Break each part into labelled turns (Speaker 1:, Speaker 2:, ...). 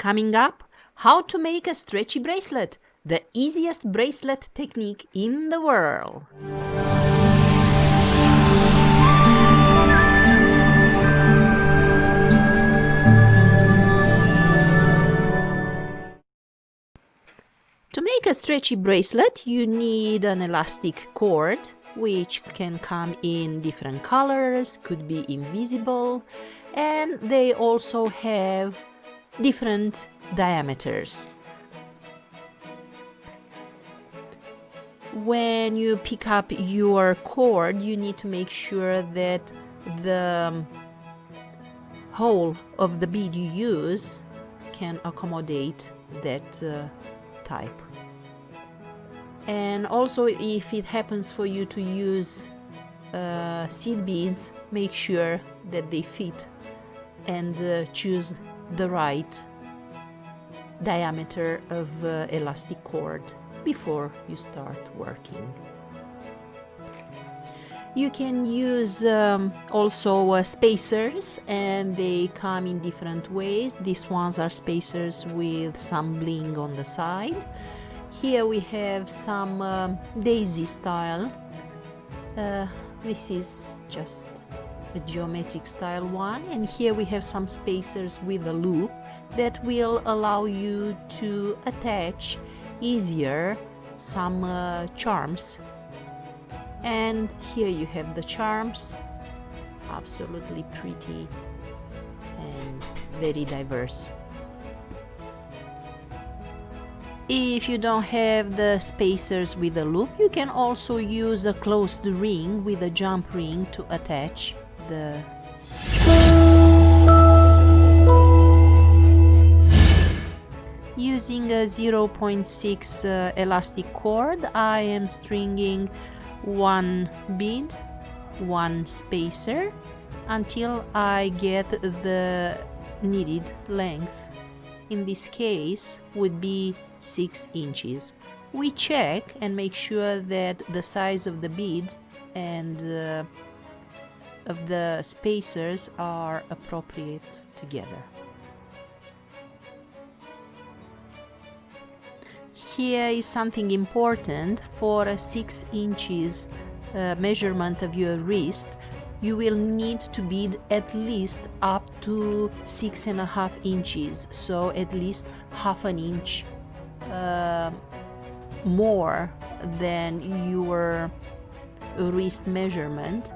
Speaker 1: Coming up, how to make a stretchy bracelet, the easiest bracelet technique in the world. To make a stretchy bracelet, you need an elastic cord, which can come in different colors, could be invisible, and they also have different diameters. When you pick up your cord, you need to make sure that the hole of the bead you use can accommodate that type. And also, if it happens for you to use seed beads, make sure that they fit and choose the right diameter of elastic cord before you start working. You can use also spacers, and they come in different ways. These ones are spacers with some bling on the side. Here we have some daisy style. This is just a geometric style one, and here we have some spacers with a loop that will allow you to attach easier some charms. And here you have the charms, absolutely pretty and very diverse. If you don't have the spacers with a loop, you can also use a closed ring with a jump ring to attach the Using a 0.6 elastic cord, I am stringing one bead, one spacer, until I get the needed length. In this case would be 6 inches. We check and make sure that the size of the bead and of the spacers are appropriate together. Here is something important. For a 6 inches measurement of your wrist, you will need to bead at least up to 6.5 inches, so at least half an inch more than your wrist measurement,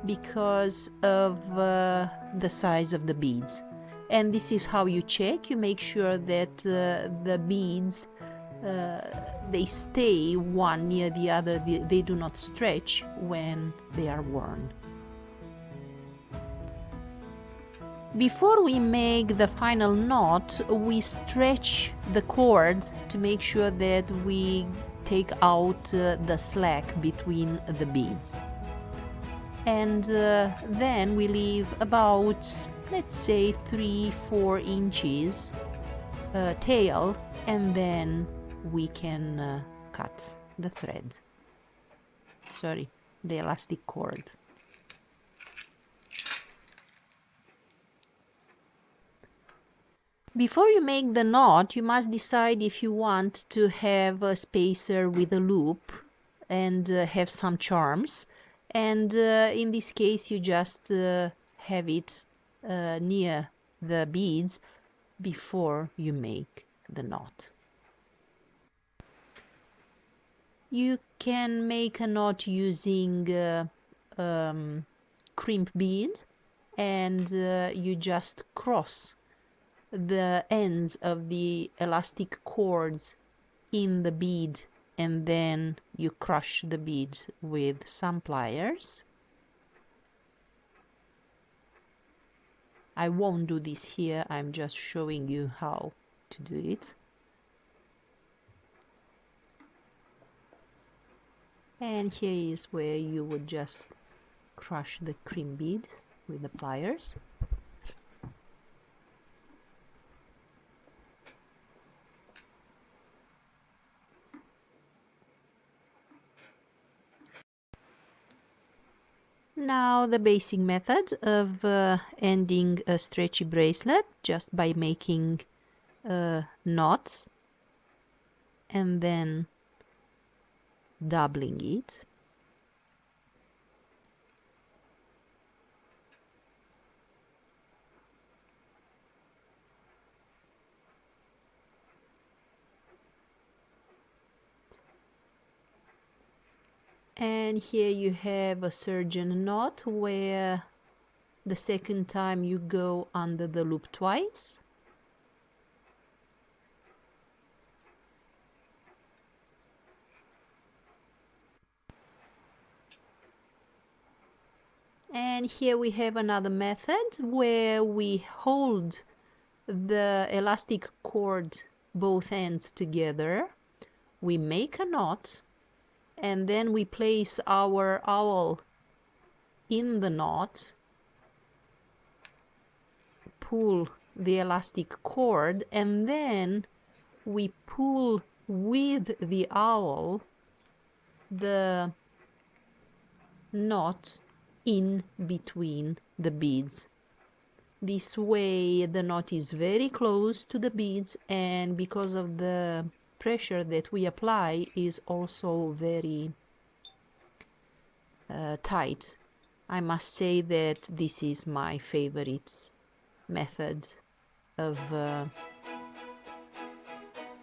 Speaker 1: because of the size of the beads. And this is how you check. You make sure that the beads they stay one near the other, they do not stretch when they are worn. Before we make the final knot, we stretch the cord to make sure that we take out the slack between the beads. And then we leave about, let's say, 3-4 inches tail, and then we can cut the thread. Sorry, the elastic cord. Before you make the knot, you must decide if you want to have a spacer with a loop and have some charms. And in this case, you just have it near the beads before you make the knot. You can make a knot using crimp bead, and you just cross the ends of the elastic cords in the bead, and then you crush the bead with some pliers. I won't do this here, I'm just showing you how to do it. And here is where you would just crush the crimp bead with the pliers. Now the basic method of ending a stretchy bracelet, just by making a knot and then doubling it. And here you have a surgeon knot where the second time you go under the loop twice. And here we have another method where we hold the elastic cord both ends together. We make a knot and then we place our owl in the knot, pull the elastic cord, and then we pull with the owl the knot in between the beads. This way the knot is very close to the beads, and because of the pressure that we apply is also very tight. I must say that this is my favorite method of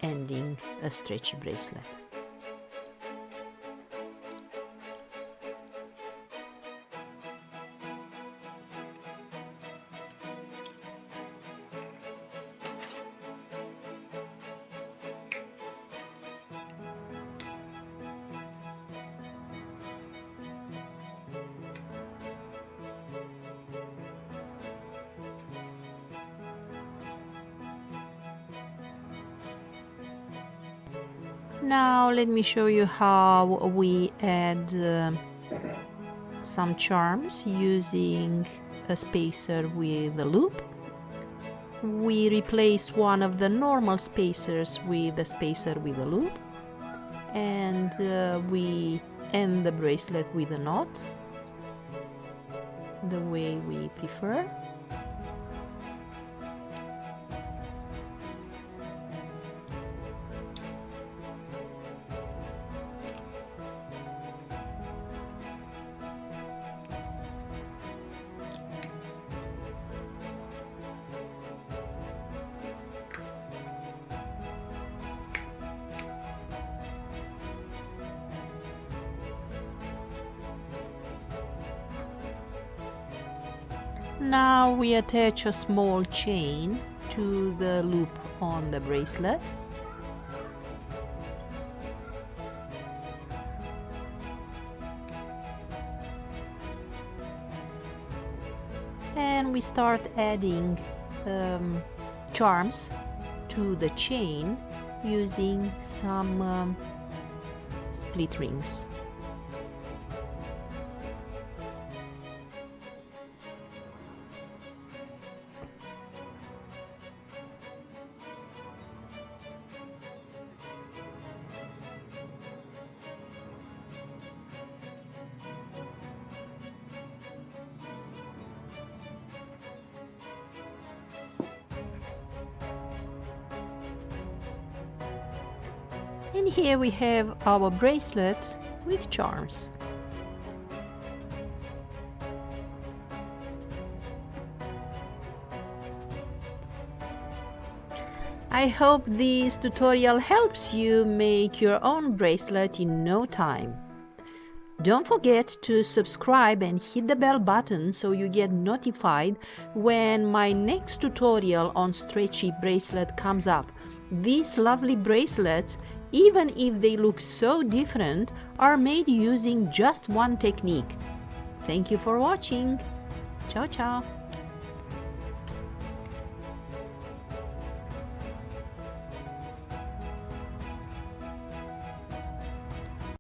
Speaker 1: ending a stretchy bracelet. Now let me show you how we add some charms using a spacer with a loop. We replace one of the normal spacers with a spacer with a loop, and we end the bracelet with a knot, the way we prefer. Now we attach a small chain to the loop on the bracelet. And we start adding charms to the chain using some split rings. And here we have our bracelet with charms. I hope this tutorial helps you make your own bracelet in no time. Don't forget to subscribe and hit the bell button so you get notified when my next tutorial on stretchy bracelet comes up. These lovely bracelets, even if they look so different, are made using just one technique. Thank you for watching. Ciao, ciao.